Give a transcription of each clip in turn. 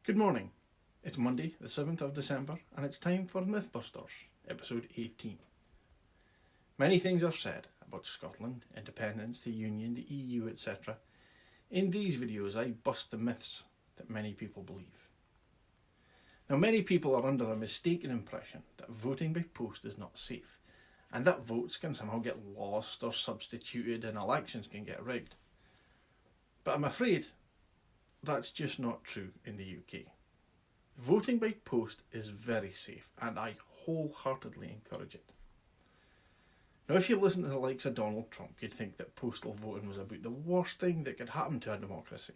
Good morning. It's Monday, the 7th of December, and it's time for Mythbusters, episode 18. Many things are said about Scotland, independence, the Union, the EU, etc. In these videos, I bust the myths that many people believe. Now, many people are under the mistaken impression that voting by post is not safe, and that votes can somehow get lost or substituted and elections can get rigged. But I'm afraid that's just not true in the UK. Voting by post is very safe, and I wholeheartedly encourage it. Now, if you listen to the likes of Donald Trump, you'd think that postal voting was about the worst thing that could happen to a democracy.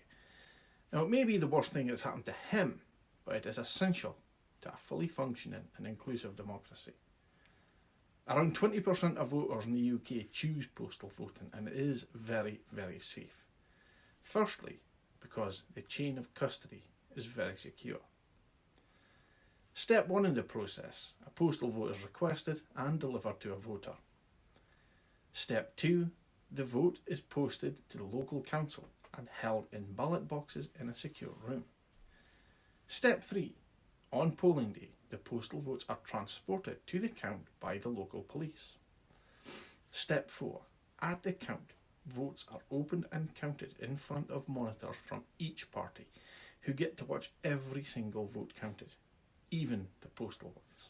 Now, it may be the worst thing that's happened to him, but it is essential to a fully functioning and inclusive democracy. Around 20% of voters in the UK choose postal voting, and it is very, very safe. Firstly, because the chain of custody is very secure. Step 1 in the process, a postal vote is requested and delivered to a voter. Step 2, the vote is posted to the local council and held in ballot boxes in a secure room. Step 3, on polling day, the postal votes are transported to the count by the local police. Step 4, at the count, votes are opened and counted in front of monitors from each party, who get to watch every single vote counted, even the postal ones.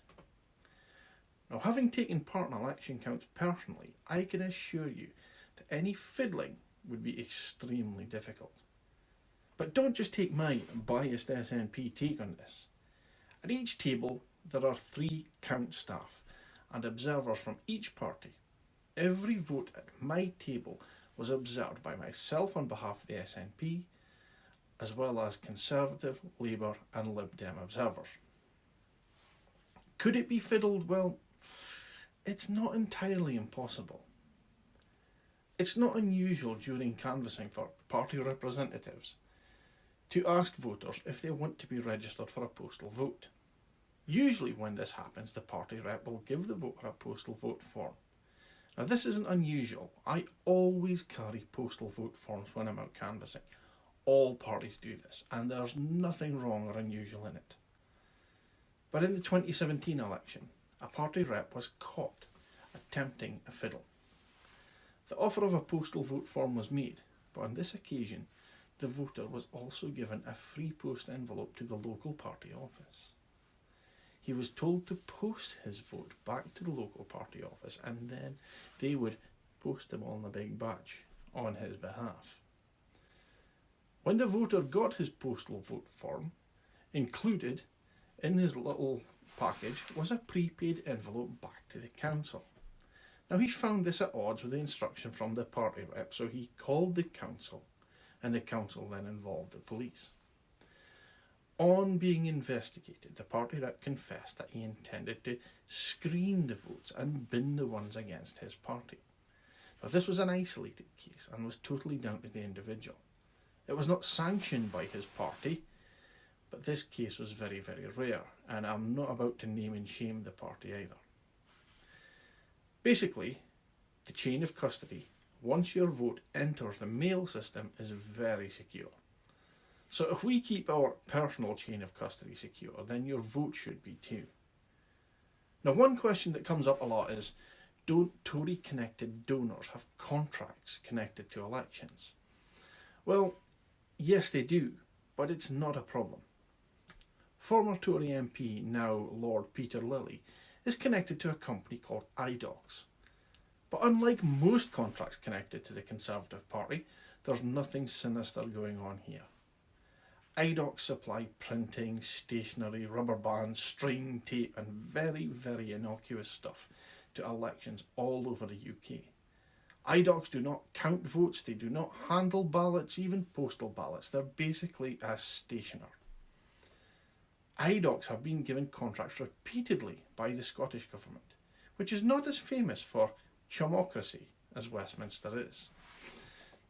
Now, having taken part in election counts personally, I can assure you that any fiddling would be extremely difficult. But don't just take my biased SNP take on this. At each table there are 3 count staff and observers from each party. Every vote at my table was observed by myself on behalf of the SNP, as well as Conservative, Labour and Lib Dem observers. Could it be fiddled? Well, it's not entirely impossible. It's not unusual during canvassing for party representatives to ask voters if they want to be registered for a postal vote. Usually when this happens, the party rep will give the voter a postal vote form. Now, this isn't unusual. I always carry postal vote forms when I'm out canvassing. All parties do this, and there's nothing wrong or unusual in it. But in the 2017 election, a party rep was caught attempting a fiddle. The offer of a postal vote form was made, but on this occasion, the voter was also given a free post envelope to the local party office. He was told to post his vote back to the local party office, and then they would post him on a big badge on his behalf. When the voter got his postal vote form, included in his little package was a prepaid envelope back to the council. Now, he found this at odds with the instruction from the party rep, so he called the council, and the council then involved the police. On being investigated, the party rep confessed that he intended to screen the votes and bin the ones against his party. Now, this was an isolated case and was totally down to the individual. It was not sanctioned by his party, but this case was very, very rare, and I'm not about to name and shame the party either. Basically, the chain of custody, once your vote enters the mail system, is very secure. So if we keep our personal chain of custody secure, then your vote should be too. Now, one question that comes up a lot is, don't Tory-connected donors have contracts connected to elections? Well, yes they do, but it's not a problem. Former Tory MP, now Lord Peter Lilly, is connected to a company called iDocs. But unlike most contracts connected to the Conservative Party, there's nothing sinister going on here. iDocs supply printing, stationery, rubber bands, string, tape and very, very innocuous stuff to elections all over the UK. iDocs do not count votes, they do not handle ballots, even postal ballots. They're basically a stationer. iDocs have been given contracts repeatedly by the Scottish Government, which is not as famous for chumocracy as Westminster is.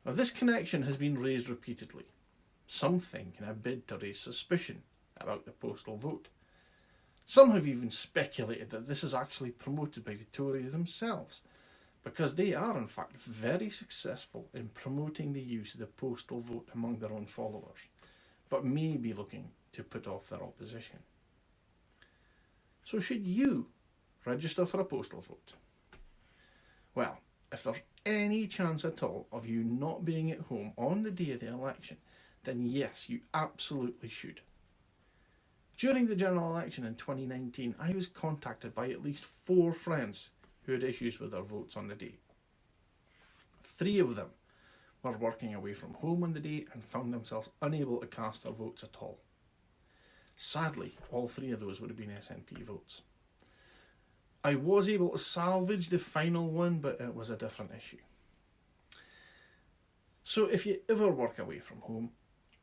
Now, this connection has been raised repeatedly, some think in a bid to raise suspicion about the postal vote. Some have even speculated that this is actually promoted by the Tories themselves, because they are in fact very successful in promoting the use of the postal vote among their own followers, but may be looking to put off their opposition. So should you register for a postal vote? Well, if there's any chance at all of you not being at home on the day of the election, then yes, you absolutely should. During the general election in 2019, I was contacted by at least 4 friends who had issues with their votes on the day. 3 of them were working away from home on the day and found themselves unable to cast their votes at all. Sadly, all 3 of those would have been SNP votes. I was able to salvage the final one, but it was a different issue. So if you ever work away from home,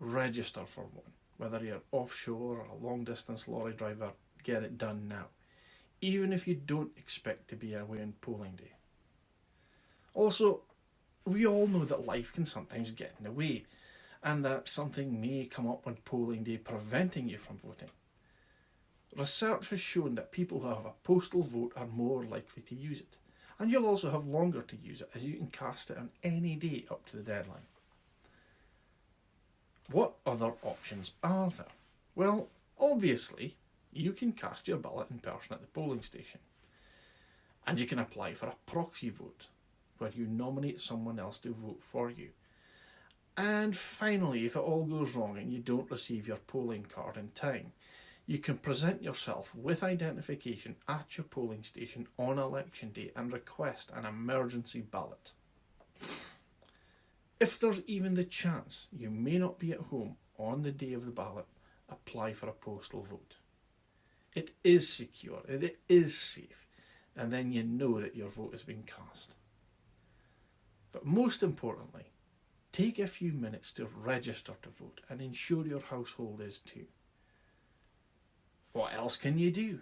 register for one. Whether you're offshore or a long distance lorry driver, get it done now. Even if you don't expect to be away on polling day. Also, we all know that life can sometimes get in the way, and that something may come up on polling day preventing you from voting. Research has shown that people who have a postal vote are more likely to use it, and you'll also have longer to use it as you can cast it on any day up to the deadline. What other options are there? Well, obviously, you can cast your ballot in person at the polling station, and you can apply for a proxy vote, where you nominate someone else to vote for you. And finally, if it all goes wrong and you don't receive your polling card in time, you can present yourself with identification at your polling station on election day and request an emergency ballot. If there's even the chance you may not be at home on the day of the ballot, apply for a postal vote. It is secure, it is safe, and then you know that your vote has been cast. But most importantly, take a few minutes to register to vote and ensure your household is too. What else can you do?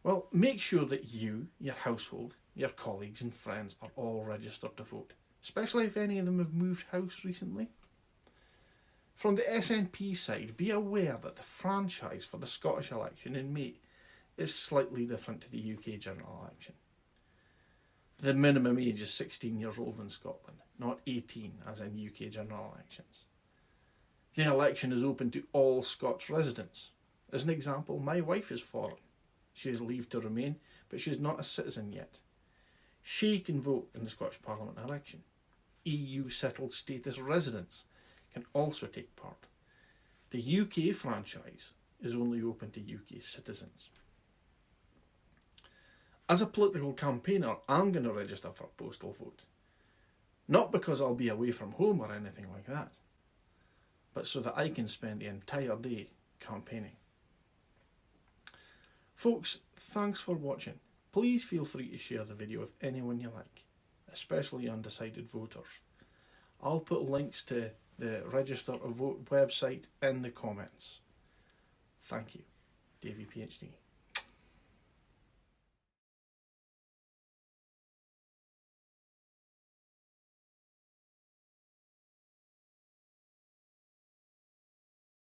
Well, make sure that you, your household, your colleagues and friends are all registered to vote, especially if any of them have moved house recently. From the SNP side, be aware that the franchise for the Scottish election in May is slightly different to the UK general election. The minimum age is 16 years old in Scotland, not 18 as in UK general elections. The election is open to all Scots residents. As an example, my wife is foreign. She has leave to remain, but she is not a citizen yet. She can vote in the Scottish Parliament election. EU settled status residents can also take part. The UK franchise is only open to UK citizens. As a political campaigner, I'm going to register for a postal vote. Not because I'll be away from home or anything like that, but so that I can spend the entire day campaigning. Folks, thanks for watching. Please feel free to share the video with anyone you like, especially undecided voters. I'll put links to the Register to Vote website in the comments. Thank you. DaviePHD.